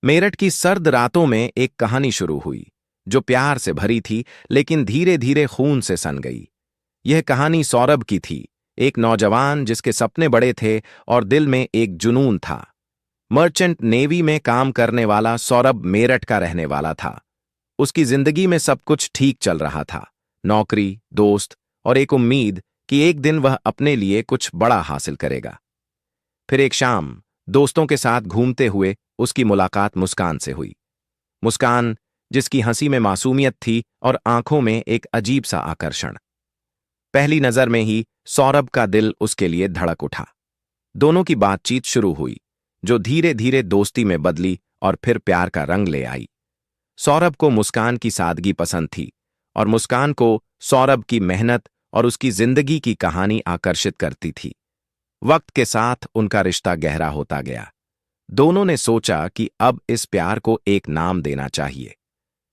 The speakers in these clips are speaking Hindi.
मेरठ की सर्द रातों में एक कहानी शुरू हुई जो प्यार से भरी थी लेकिन धीरे धीरे खून से सन गई। यह कहानी सौरभ की थी, एक नौजवान जिसके सपने बड़े थे और दिल में एक जुनून था। मर्चेंट नेवी में काम करने वाला सौरभ मेरठ का रहने वाला था। उसकी जिंदगी में सब कुछ ठीक चल रहा था, नौकरी, दोस्त और एक उम्मीद कि एक दिन वह अपने लिए कुछ बड़ा हासिल करेगा। फिर एक शाम दोस्तों के साथ घूमते हुए उसकी मुलाकात मुस्कान से हुई। मुस्कान जिसकी हंसी में मासूमियत थी और आंखों में एक अजीब सा आकर्षण। पहली नजर में ही सौरभ का दिल उसके लिए धड़क उठा। दोनों की बातचीत शुरू हुई जो धीरे धीरे दोस्ती में बदली और फिर प्यार का रंग ले आई। सौरभ को मुस्कान की सादगी पसंद थी और मुस्कान को सौरभ की मेहनत और उसकी जिंदगी की कहानी आकर्षित करती थी। वक्त के साथ उनका रिश्ता गहरा होता गया। दोनों ने सोचा कि अब इस प्यार को एक नाम देना चाहिए।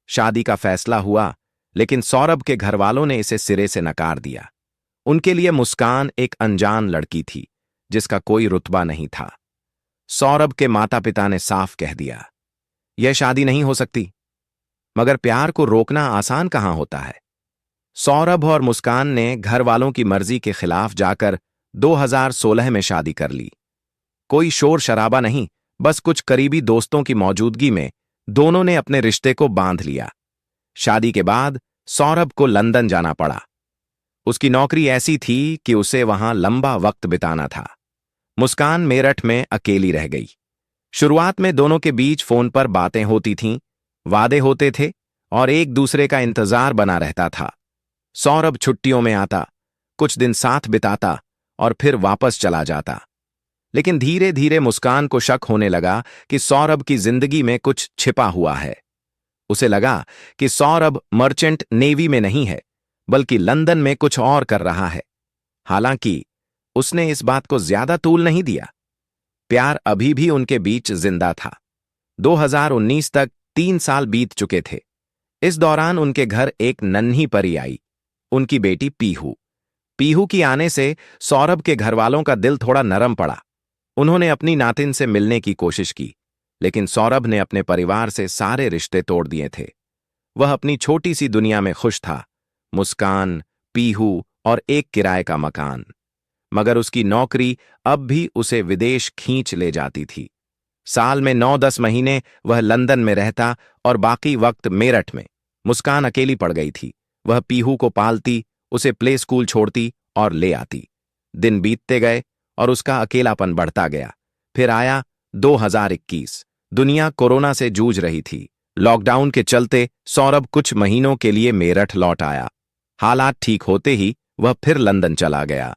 शादी का फैसला हुआ, लेकिन सौरभ के घरवालों ने इसे सिरे से नकार दिया। उनके लिए मुस्कान एक अनजान लड़की थी जिसका कोई रुतबा नहीं था। सौरभ के माता पिता ने साफ कह दिया, यह शादी नहीं हो सकती। मगर प्यार को रोकना आसान कहां होता है। सौरभ और मुस्कान ने घर वालों की मर्जी के खिलाफ जाकर 2016 में शादी कर ली। कोई शोर शराबा नहीं, बस कुछ करीबी दोस्तों की मौजूदगी में दोनों ने अपने रिश्ते को बांध लिया। शादी के बाद सौरभ को लंदन जाना पड़ा। उसकी नौकरी ऐसी थी कि उसे वहां लंबा वक्त बिताना था। मुस्कान मेरठ में अकेली रह गई। शुरुआत में दोनों के बीच फोन पर बातें होती थीं, वादे होते थे और एक दूसरे का इंतजार बना रहता था। सौरभ छुट्टियों में आता, कुछ दिन साथ बिताता और फिर वापस चला जाता। लेकिन धीरे धीरे मुस्कान को शक होने लगा कि सौरभ की जिंदगी में कुछ छिपा हुआ है। उसे लगा कि सौरभ मर्चेंट नेवी में नहीं है, बल्कि लंदन में कुछ और कर रहा है। हालांकि उसने इस बात को ज्यादा तूल नहीं दिया। प्यार अभी भी उनके बीच जिंदा था। 2019 तक 3 साल बीत चुके थे। इस दौरान उनके घर एक नन्ही परी आई, उनकी बेटी पीहू। पीहू की आने से सौरभ के घरवालों का दिल थोड़ा नरम पड़ा। उन्होंने अपनी नातिन से मिलने की कोशिश की, लेकिन सौरभ ने अपने परिवार से सारे रिश्ते तोड़ दिए थे। वह अपनी छोटी सी दुनिया में खुश था, मुस्कान, पीहू और एक किराए का मकान। मगर उसकी नौकरी अब भी उसे विदेश खींच ले जाती थी। साल में 9-10 महीने वह लंदन में रहता और बाकी वक्त मेरठ में। मुस्कान अकेली पड़ गई थी। वह पीहू को पालती, उसे प्ले स्कूल छोड़ती और ले आती। दिन बीतते गए और उसका अकेलापन बढ़ता गया। फिर आया 2021। दुनिया कोरोना से जूझ रही थी। लॉकडाउन के चलते सौरभ कुछ महीनों के लिए मेरठ लौट आया। हालात ठीक होते ही वह फिर लंदन चला गया।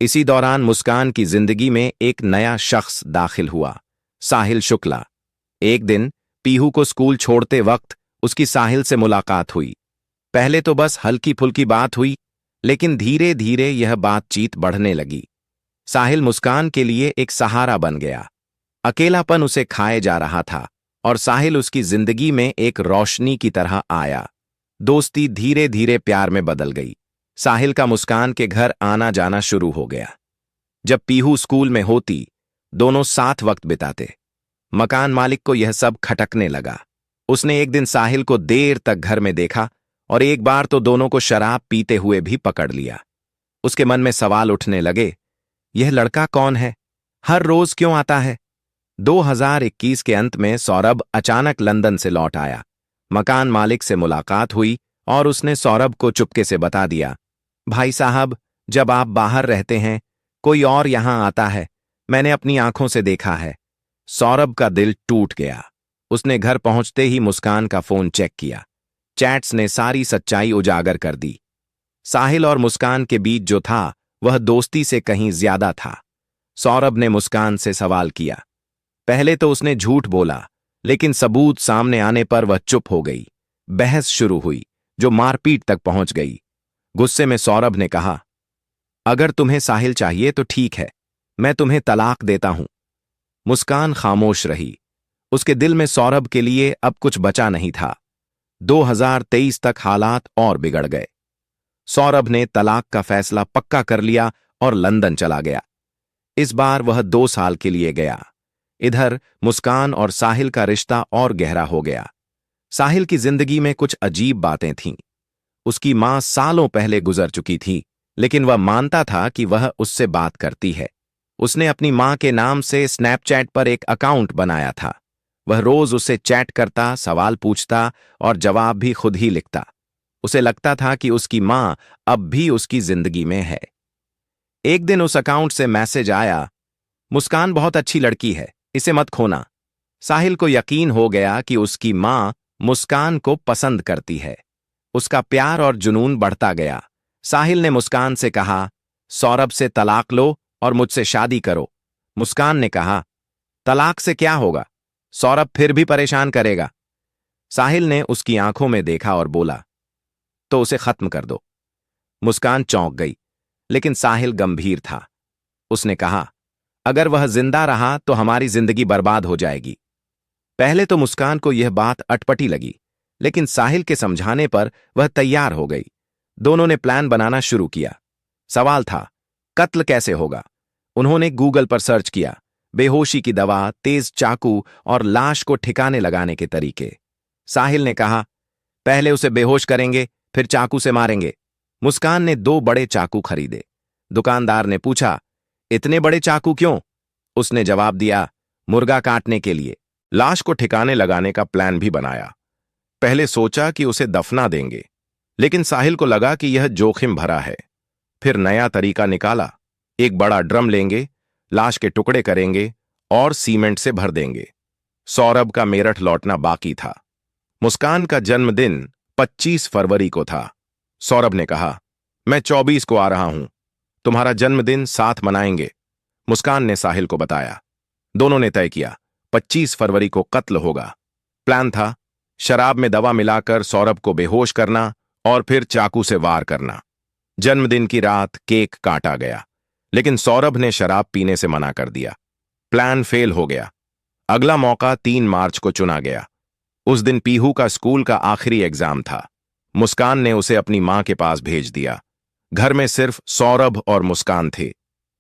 इसी दौरान मुस्कान की जिंदगी में एक नया शख्स दाखिल हुआ, साहिल शुक्ला। एक दिन पीहू को स्कूल छोड़ते वक्त उसकी साहिल से मुलाकात हुई। पहले तो बस हल्की फुल्की बात हुई, लेकिन धीरे धीरे यह बातचीत बढ़ने लगी। साहिल मुस्कान के लिए एक सहारा बन गया। अकेलापन उसे खाए जा रहा था और साहिल उसकी जिंदगी में एक रोशनी की तरह आया। दोस्ती धीरे धीरे प्यार में बदल गई। साहिल का मुस्कान के घर आना जाना शुरू हो गया। जब पीहू स्कूल में होती, दोनों साथ वक्त बिताते। मकान मालिक को यह सब खटकने लगा। उसने एक दिन साहिल को देर तक घर में देखा और एक बार तो दोनों को शराब पीते हुए भी पकड़ लिया। उसके मन में सवाल उठने लगे, यह लड़का कौन है? हर रोज क्यों आता है? 2021 के अंत में सौरभ अचानक लंदन से लौट आया। मकान मालिक से मुलाकात हुई और उसने सौरभ को चुपके से बता दिया, भाई साहब, जब आप बाहर रहते हैं कोई और यहां आता है, मैंने अपनी आंखों से देखा है। सौरभ का दिल टूट गया। उसने घर पहुंचते ही मुस्कान का फोन चेक किया। चैट्स ने सारी सच्चाई उजागर कर दी। साहिल और मुस्कान के बीच जो था वह दोस्ती से कहीं ज्यादा था। सौरभ ने मुस्कान से सवाल किया। पहले तो उसने झूठ बोला, लेकिन सबूत सामने आने पर वह चुप हो गई। बहस शुरू हुई जो मारपीट तक पहुंच गई। गुस्से में सौरभ ने कहा, अगर तुम्हें साहिल चाहिए तो ठीक है, मैं तुम्हें तलाक देता हूं। मुस्कान खामोश रही। उसके दिल में सौरभ के लिए अब कुछ बचा नहीं था। 2023 तक हालात और बिगड़ गए। सौरभ ने तलाक का फैसला पक्का कर लिया और लंदन चला गया। इस बार वह 2 साल के लिए गया। इधर मुस्कान और साहिल का रिश्ता और गहरा हो गया। साहिल की जिंदगी में कुछ अजीब बातें थीं। उसकी मां सालों पहले गुजर चुकी थी, लेकिन वह मानता था कि वह उससे बात करती है। उसने अपनी मां के नाम से स्नैपचैट पर एक अकाउंट बनाया था। वह रोज उससे चैट करता, सवाल पूछता और जवाब भी खुद ही लिखता। उसे लगता था कि उसकी मां अब भी उसकी जिंदगी में है। एक दिन उस अकाउंट से मैसेज आया, मुस्कान बहुत अच्छी लड़की है, इसे मत खोना। साहिल को यकीन हो गया कि उसकी मां मुस्कान को पसंद करती है। उसका प्यार और जुनून बढ़ता गया। साहिल ने मुस्कान से कहा, सौरभ से तलाक लो और मुझसे शादी करो। मुस्कान ने कहा, तलाक से क्या होगा, सौरभ फिर भी परेशान करेगा। साहिल ने उसकी आंखों में देखा और बोला, तो उसे खत्म कर दो। मुस्कान चौंक गई, लेकिन साहिल गंभीर था। उसने कहा, अगर वह जिंदा रहा तो हमारी जिंदगी बर्बाद हो जाएगी। पहले तो मुस्कान को यह बात अटपटी लगी, लेकिन साहिल के समझाने पर वह तैयार हो गई। दोनों ने प्लान बनाना शुरू किया। सवाल था, कत्ल कैसे होगा? उन्होंने गूगल पर सर्च किया, बेहोशी की दवा, तेज चाकू और लाश को ठिकाने लगाने के तरीके। साहिल ने कहा, पहले उसे बेहोश करेंगे, फिर चाकू से मारेंगे। मुस्कान ने 2 बड़े चाकू खरीदे। दुकानदार ने पूछा, इतने बड़े चाकू क्यों? उसने जवाब दिया, मुर्गा काटने के लिए। लाश को ठिकाने लगाने का प्लान भी बनाया। पहले सोचा कि उसे दफना देंगे, लेकिन साहिल को लगा कि यह जोखिम भरा है। फिर नया तरीका निकाला, एक बड़ा ड्रम लेंगे, लाश के टुकड़े करेंगे और सीमेंट से भर देंगे। सौरभ का मेरठ लौटना बाकी था। मुस्कान का जन्मदिन 25 फरवरी को था। सौरभ ने कहा, मैं 24 को आ रहा हूं, तुम्हारा जन्मदिन साथ मनाएंगे। मुस्कान ने साहिल को बताया। दोनों ने तय किया, 25 फरवरी को कत्ल होगा। प्लान था, शराब में दवा मिलाकर सौरभ को बेहोश करना और फिर चाकू से वार करना। जन्मदिन की रात केक काटा गया, लेकिन सौरभ ने शराब पीने से मना कर दिया। प्लान फेल हो गया। अगला मौका 3 मार्च को चुना गया। उस दिन पीहू का स्कूल का आखिरी एग्जाम था। मुस्कान ने उसे अपनी मां के पास भेज दिया। घर में सिर्फ सौरभ और मुस्कान थे।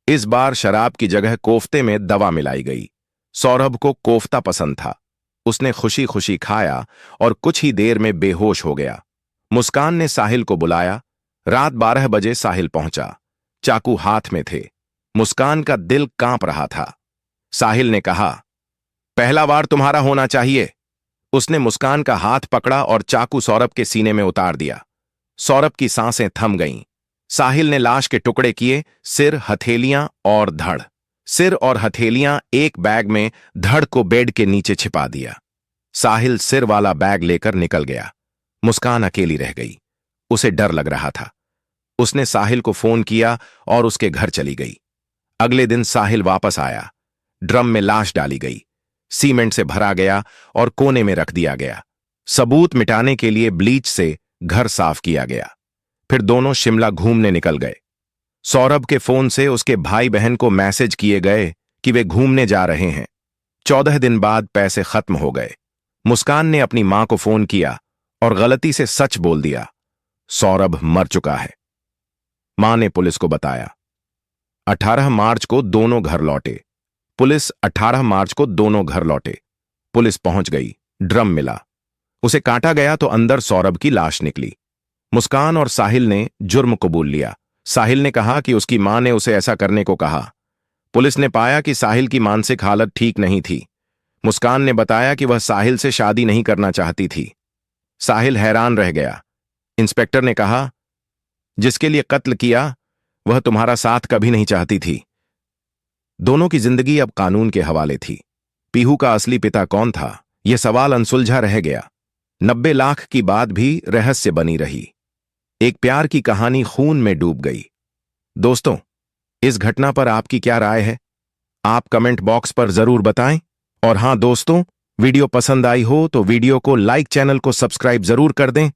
इस बार शराब की जगह कोफ्ते में दवा मिलाई गई। सौरभ को कोफ्ता पसंद था। उसने खुशी खुशी खाया और कुछ ही देर में बेहोश हो गया। मुस्कान ने साहिल को बुलाया। रात 12 बजे साहिल पहुंचा। चाकू हाथ में थे। मुस्कान का दिल कांप रहा था। साहिल ने कहा, पहला वार तुम्हारा होना चाहिए। उसने मुस्कान का हाथ पकड़ा और चाकू सौरभ के सीने में उतार दिया। सौरभ की सांसें थम गईं। साहिल ने लाश के टुकड़े किए, सिर, हथेलियां और धड़। सिर और हथेलियां एक बैग में, धड़ को बेड के नीचे छिपा दिया। साहिल सिर वाला बैग लेकर निकल गया। मुस्कान अकेली रह गई। उसे डर लग रहा था। उसने साहिल को फोन किया और उसके घर चली गई। अगले दिन साहिल वापस आया। ड्रम में लाश डाली गई, सीमेंट से भरा गया और कोने में रख दिया गया। सबूत मिटाने के लिए ब्लीच से घर साफ किया गया। फिर दोनों शिमला घूमने निकल गए। सौरभ के फोन से उसके भाई बहन को मैसेज किए गए कि वे घूमने जा रहे हैं। 14 दिन बाद पैसे खत्म हो गए। मुस्कान ने अपनी मां को फोन किया और गलती से सच बोल दिया, सौरभ मर चुका है। मां ने पुलिस को बताया। 18 मार्च को दोनों घर लौटे। पुलिस 18 मार्च को दोनों घर लौटे। पुलिस पहुंच गई। ड्रम मिला। उसे काटा गया तो अंदर सौरभ की लाश निकली। मुस्कान और साहिल ने जुर्म कबूल लिया। साहिल ने कहा कि उसकी मां ने उसे ऐसा करने को कहा। पुलिस ने पाया कि साहिल की मानसिक हालत ठीक नहीं थी। मुस्कान ने बताया कि वह साहिल से शादी नहीं करना चाहती थी। साहिल हैरान रह गया। इंस्पेक्टर ने कहा, जिसके लिए कत्ल किया वह तुम्हारा साथ कभी नहीं चाहती थी। दोनों की जिंदगी अब कानून के हवाले थी। पीहू का असली पिता कौन था, यह सवाल अनसुलझा रह गया। 90 लाख की बात भी रहस्य बनी रही। एक प्यार की कहानी खून में डूब गई। दोस्तों, इस घटना पर आपकी क्या राय है? आप कमेंट बॉक्स पर जरूर बताएं। और हां दोस्तों, वीडियो पसंद आई हो तो वीडियो को लाइक, चैनल को सब्सक्राइब जरूर कर दें।